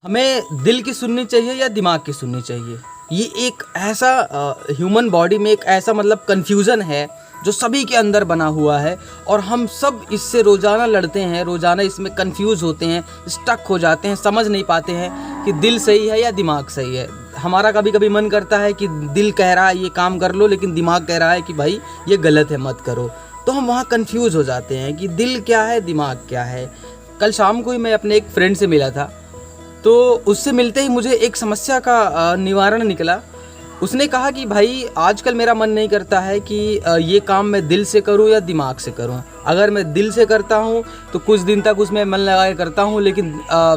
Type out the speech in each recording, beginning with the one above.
हमें दिल की सुननी चाहिए या दिमाग की सुननी चाहिए? ये एक ऐसा ह्यूमन बॉडी में एक ऐसा मतलब कन्फ्यूज़न है जो सभी के अंदर बना हुआ है और हम सब इससे रोज़ाना लड़ते हैं, रोज़ाना इसमें कन्फ्यूज़ होते हैं, स्टक हो जाते हैं, समझ नहीं पाते हैं कि दिल सही है या दिमाग सही है। हमारा कभी कभी मन करता है कि दिल कह रहा है ये काम कर लो, लेकिन दिमाग कह रहा है कि भाई ये गलत है, मत करो। तो हम वहाँ कन्फ्यूज़ हो जाते हैं कि दिल क्या है, दिमाग क्या है। कल शाम को ही मैं अपने एक फ्रेंड से मिला था, तो उससे मिलते ही मुझे एक समस्या का निवारण निकला। उसने कहा कि भाई आजकल मेरा मन नहीं करता है कि ये काम मैं दिल से करूं या दिमाग से करूं। अगर मैं दिल से करता हूं तो कुछ दिन तक उसमें मन लगा के करता हूं, लेकिन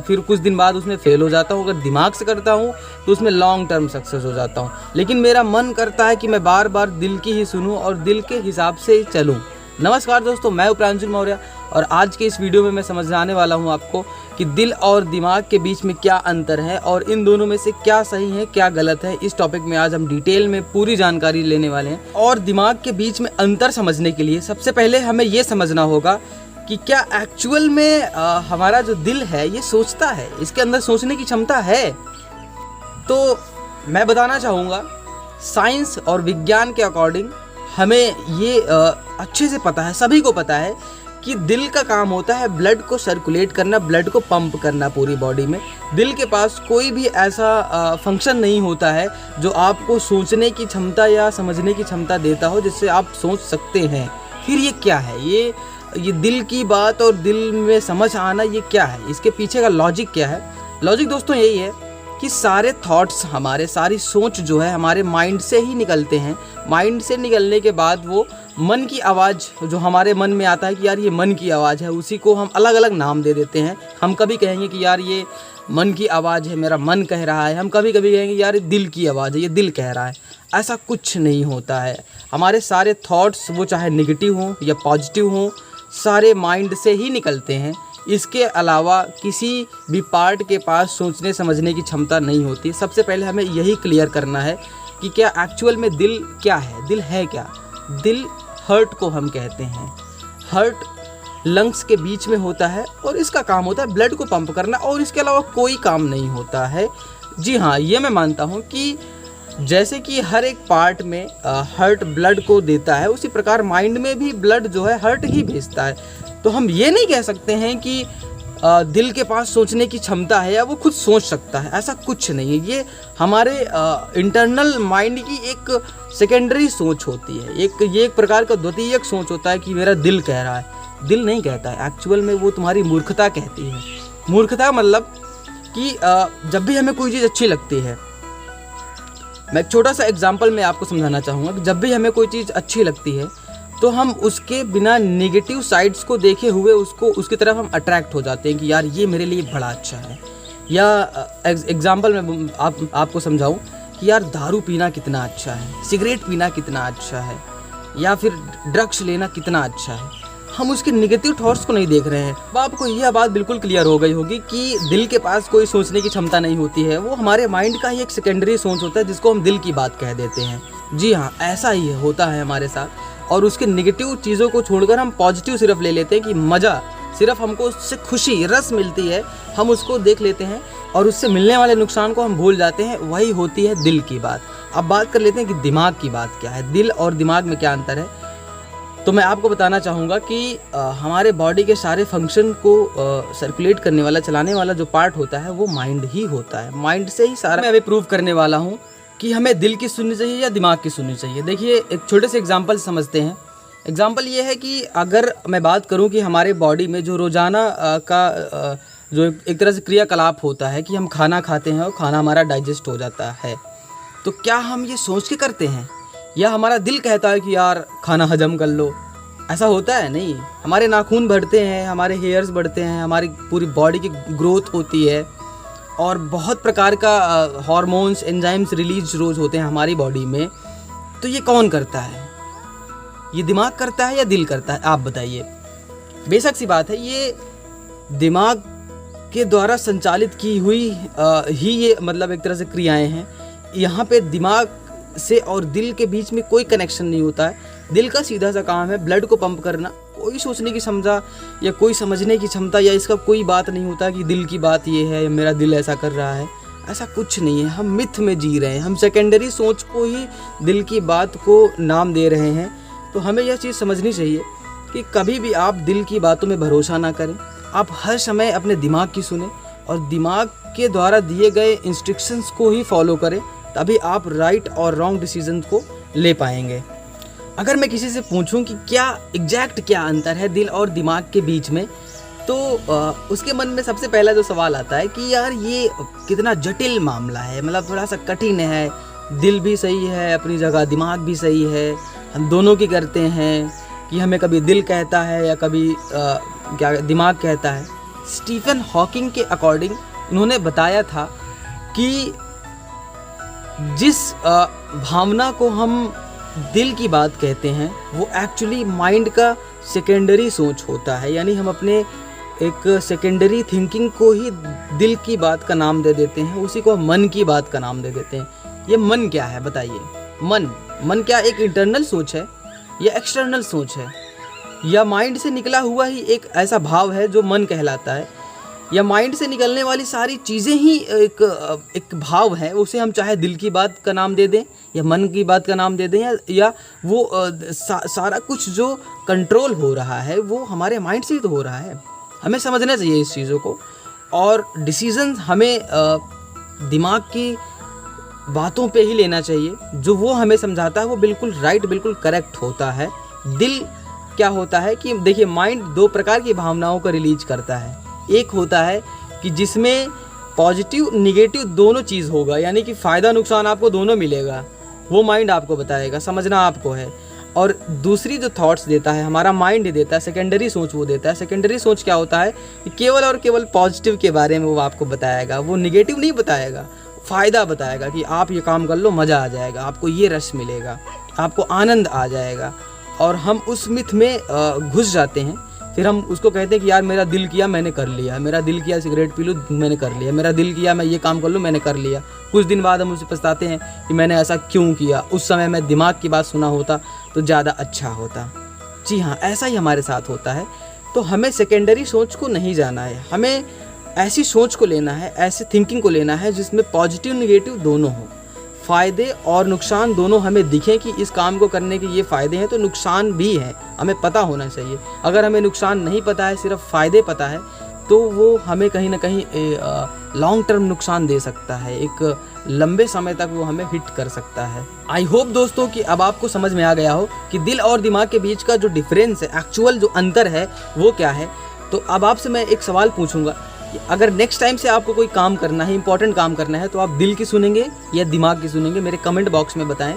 फिर कुछ दिन बाद उसमें फेल हो जाता हूं। अगर दिमाग से करता हूं तो उसमें लॉन्ग टर्म सक्सेस हो जाता हूं। लेकिन मेरा मन करता है कि मैं बार बार दिल की ही सुनूं और दिल के हिसाब से ही चलूँ। नमस्कार दोस्तों, मैं प्रांजल मौर्य और आज के इस वीडियो में मैं समझाने वाला हूं आपको कि दिल और दिमाग के बीच में क्या अंतर है और इन दोनों में से क्या सही है क्या गलत है। इस टॉपिक में आज हम डिटेल में पूरी जानकारी लेने वाले हैं। और दिमाग के बीच में अंतर समझने के लिए सबसे पहले हमें ये समझना होगा कि क्या एक्चुअल में हमारा जो दिल है ये सोचता है, इसके अंदर सोचने की क्षमता है। तो मैं बताना चाहूँगा, साइंस और विज्ञान के अकॉर्डिंग हमें ये अच्छे से पता है, सभी को पता है कि दिल का काम होता है ब्लड को सर्कुलेट करना, ब्लड को पंप करना पूरी बॉडी में। दिल के पास कोई भी ऐसा फंक्शन नहीं होता है जो आपको सोचने की क्षमता या समझने की क्षमता देता हो जिससे आप सोच सकते हैं। फिर ये क्या है, ये दिल की बात और दिल में समझ आना, ये क्या है, इसके पीछे का लॉजिक क्या है? लॉजिक दोस्तों यही है कि सारे थॉट्स, हमारे सारी सोच जो है हमारे माइंड से ही निकलते हैं। माइंड से निकलने के बाद वो मन की आवाज़ जो हमारे मन में आता है कि यार ये मन की आवाज़ है, उसी को हम अलग अलग नाम दे देते हैं। हम कभी कहेंगे कि यार ये मन की आवाज़ है, मेरा मन कह रहा है। हम कभी कभी कहेंगे यार ये दिल की आवाज़ है, ये दिल कह रहा है। ऐसा कुछ नहीं होता है। हमारे सारे थॉट्स, वो चाहे नेगेटिव हों या पॉजिटिव हों, सारे माइंड से ही निकलते हैं। इसके अलावा किसी भी पार्ट के पास सोचने समझने की क्षमता नहीं होती। सबसे पहले हमें यही क्लियर करना है कि क्या एक्चुअल में दिल क्या है, दिल है क्या। दिल हार्ट को हम कहते हैं। हार्ट लंग्स के बीच में होता है और इसका काम होता है ब्लड को पंप करना, और इसके अलावा कोई काम नहीं होता है। जी हाँ, ये मैं मानता हूँ कि जैसे कि हर एक पार्ट में हार्ट ब्लड को देता है, उसी प्रकार माइंड में भी ब्लड जो है हार्ट ही भेजता है। तो हम ये नहीं कह सकते हैं कि दिल के पास सोचने की क्षमता है या वो खुद सोच सकता है, ऐसा कुछ नहीं है। ये हमारे इंटरनल माइंड की एक सेकेंडरी सोच होती है। ये एक प्रकार का द्वितीयक सोच होता है कि मेरा दिल कह रहा है। दिल नहीं कहता है, एक्चुअल में वो तुम्हारी मूर्खता कहती है। मूर्खता मतलब कि जब भी हमें कोई चीज़ अच्छी लगती है, मैं एक छोटा सा एग्जाम्पल में आपको समझाना चाहूँगा कि जब भी हमें कोई चीज़ अच्छी लगती है तो हम उसके बिना नेगेटिव साइड्स को देखे हुए उसकी तरफ हम अट्रैक्ट हो जाते हैं कि यार ये मेरे लिए बड़ा अच्छा है। या एग्जाम्पल में आपको समझाऊं कि यार दारू पीना कितना अच्छा है, सिगरेट पीना कितना अच्छा है, या फिर ड्रग्स लेना कितना अच्छा है। हम उसके नेगेटिव थॉट्स को नहीं देख रहे हैं। अब आपको यह बात बिल्कुल क्लियर हो गई होगी कि दिल के पास कोई सोचने की क्षमता नहीं होती है। वो हमारे माइंड का ही एक सेकेंडरी सोच होता है जिसको हम दिल की बात कह देते हैं। जी हाँ, ऐसा ही होता है हमारे साथ। और उसके नेगेटिव चीज़ों को छोड़कर हम पॉजिटिव सिर्फ ले लेते हैं कि मज़ा, सिर्फ हमको उससे खुशी, रस मिलती है, हम उसको देख लेते हैं और उससे मिलने वाले नुकसान को हम भूल जाते हैं। वही होती है दिल की बात। अब बात कर लेते हैं कि दिमाग की बात क्या है, दिल और दिमाग में क्या अंतर है। तो मैं आपको बताना चाहूँगा कि हमारे बॉडी के सारे फंक्शन को सर्कुलेट करने वाला, चलाने वाला जो पार्ट होता है वो माइंड ही होता है। माइंड से ही सारा मैं अभी प्रूव करने वाला हूँ कि हमें दिल की सुननी चाहिए या दिमाग की सुननी चाहिए। देखिए, एक छोटे से एग्जांपल समझते हैं। एग्जांपल ये है कि अगर मैं बात करूं कि हमारे बॉडी में जो रोज़ाना का जो एक तरह से क्रियाकलाप होता है कि हम खाना खाते हैं और खाना हमारा डाइजेस्ट हो जाता है, तो क्या हम ये सोच के करते हैं या हमारा दिल कहता है कि यार खाना हजम कर लो? ऐसा होता है नहीं। हमारे नाखून बढ़ते हैं, हमारे हेयर्स बढ़ते हैं, हमारी पूरी बॉडी की ग्रोथ होती है और बहुत प्रकार का हार्मोन्स, एंजाइम्स रिलीज रोज होते हैं हमारी बॉडी में। तो ये कौन करता है? ये दिमाग करता है या दिल करता है? आप बताइए। बेशक सी बात है, ये दिमाग के द्वारा संचालित की हुई ही ये मतलब एक तरह से क्रियाएं हैं। यहाँ पे दिमाग से और दिल के बीच में कोई कनेक्शन नहीं होता है। दिल का सीधा सा काम है ब्लड को पंप करना, कोई सोचने की क्षमता या कोई समझने की क्षमता या इसका कोई बात नहीं होता कि दिल की बात ये है या मेरा दिल ऐसा कर रहा है। ऐसा कुछ नहीं है, हम मिथ में जी रहे हैं, हम सेकेंडरी सोच को ही दिल की बात को नाम दे रहे हैं। तो हमें यह चीज़ समझनी चाहिए कि कभी भी आप दिल की बातों में भरोसा ना करें। आप हर समय अपने दिमाग की सुने और दिमाग के द्वारा दिए गए इंस्ट्रक्शंस को ही फॉलो करें, तभी आप राइट और रॉन्ग डिसीजन को ले पाएंगे। अगर मैं किसी से पूछूं कि क्या अंतर है दिल और दिमाग के बीच में, तो उसके मन में सबसे पहला जो सवाल आता है कि यार ये कितना जटिल मामला है, मतलब थोड़ा सा कठिन है। दिल भी सही है अपनी जगह, दिमाग भी सही है, हम दोनों की करते हैं कि हमें कभी दिल कहता है या कभी दिमाग कहता है। स्टीफन हॉकिंग के अकॉर्डिंग उन्होंने बताया था कि जिस भावना को हम दिल की बात कहते हैं वो एक्चुअली माइंड का सेकेंडरी सोच होता है, यानी हम अपने एक सेकेंडरी थिंकिंग को ही दिल की बात का नाम दे देते हैं, उसी को मन की बात का नाम दे देते हैं। ये मन क्या है बताइए? मन क्या एक इंटरनल सोच है या एक्सटर्नल सोच है, या माइंड से निकला हुआ ही एक ऐसा भाव है जो मन कहलाता है, या माइंड से निकलने वाली सारी चीज़ें ही एक भाव है, उसे हम चाहे दिल की बात का नाम दे दें या मन की बात का नाम दे दें, या वो सारा कुछ जो कंट्रोल हो रहा है वो हमारे माइंड से ही तो हो रहा है। हमें समझना चाहिए इस चीज़ों को, और डिसीजन हमें दिमाग की बातों पे ही लेना चाहिए। जो वो हमें समझाता है वो बिल्कुल राइट, बिल्कुल करेक्ट होता है। दिल क्या होता है कि देखिए, माइंड दो प्रकार की भावनाओं को रिलीज करता है। एक होता है कि जिसमें पॉजिटिव निगेटिव दोनों चीज़ होगा, यानी कि फ़ायदा नुकसान आपको दोनों मिलेगा, वो माइंड आपको बताएगा, समझना आपको है। और दूसरी जो थॉट्स देता है हमारा माइंड ही देता है, सेकेंडरी सोच वो देता है। सेकेंडरी सोच क्या होता है कि केवल और केवल पॉजिटिव के बारे में वो आपको बताएगा, वो निगेटिव नहीं बताएगा, फ़ायदा बताएगा कि आप ये काम कर लो, मज़ा आ जाएगा, आपको ये रस मिलेगा, आपको आनंद आ जाएगा। और हम उस मिथ में घुस जाते हैं, फिर हम उसको कहते हैं कि यार मेरा दिल किया मैंने कर लिया, मेरा दिल किया सिगरेट पी लूँ मैंने कर लिया, मेरा दिल किया मैं ये काम कर लूँ मैंने कर लिया। कुछ दिन बाद हम उसे पछताते हैं कि मैंने ऐसा क्यों किया, उस समय मैं दिमाग की बात सुना होता तो ज़्यादा अच्छा होता। जी हाँ, ऐसा ही हमारे साथ होता है। तो हमें सेकेंडरी सोच को नहीं जाना है, हमें ऐसी सोच को लेना है, ऐसी थिंकिंग को लेना है जिसमें पॉजिटिव निगेटिव दोनों हो, फ़ायदे और नुकसान दोनों हमें दिखें कि इस काम को करने के ये फ़ायदे हैं तो नुकसान भी है, हमें पता होना चाहिए। अगर हमें नुकसान नहीं पता है, सिर्फ फ़ायदे पता है, तो वो हमें कहीं ना कहीं लॉन्ग टर्म नुकसान दे सकता है, एक लंबे समय तक वो हमें हिट कर सकता है। आई होप दोस्तों कि अब आपको समझ में आ गया हो कि दिल और दिमाग के बीच का जो डिफरेंस है, एक्चुअल जो अंतर है वो क्या है। तो अब आपसे मैं एक सवाल पूछूंगा कि अगर नेक्स्ट टाइम से आपको कोई काम करना है, इंपॉर्टेंट काम करना है, तो आप दिल की सुनेंगे या दिमाग की सुनेंगे? मेरे कमेंट बॉक्स में बताएं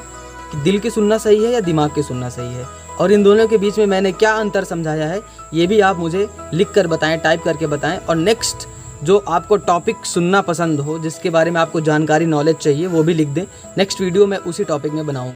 कि दिल की सुनना सही है या दिमाग की सुनना सही है, और इन दोनों के बीच में मैंने क्या अंतर समझाया है ये भी आप मुझे लिख कर बताएं, टाइप करके बताएं। और नेक्स्ट जो आपको टॉपिक सुनना पसंद हो, जिसके बारे में आपको जानकारी नॉलेज चाहिए, वो भी लिख दें। नेक्स्ट वीडियो मैं उसी टॉपिक में बनाऊँ।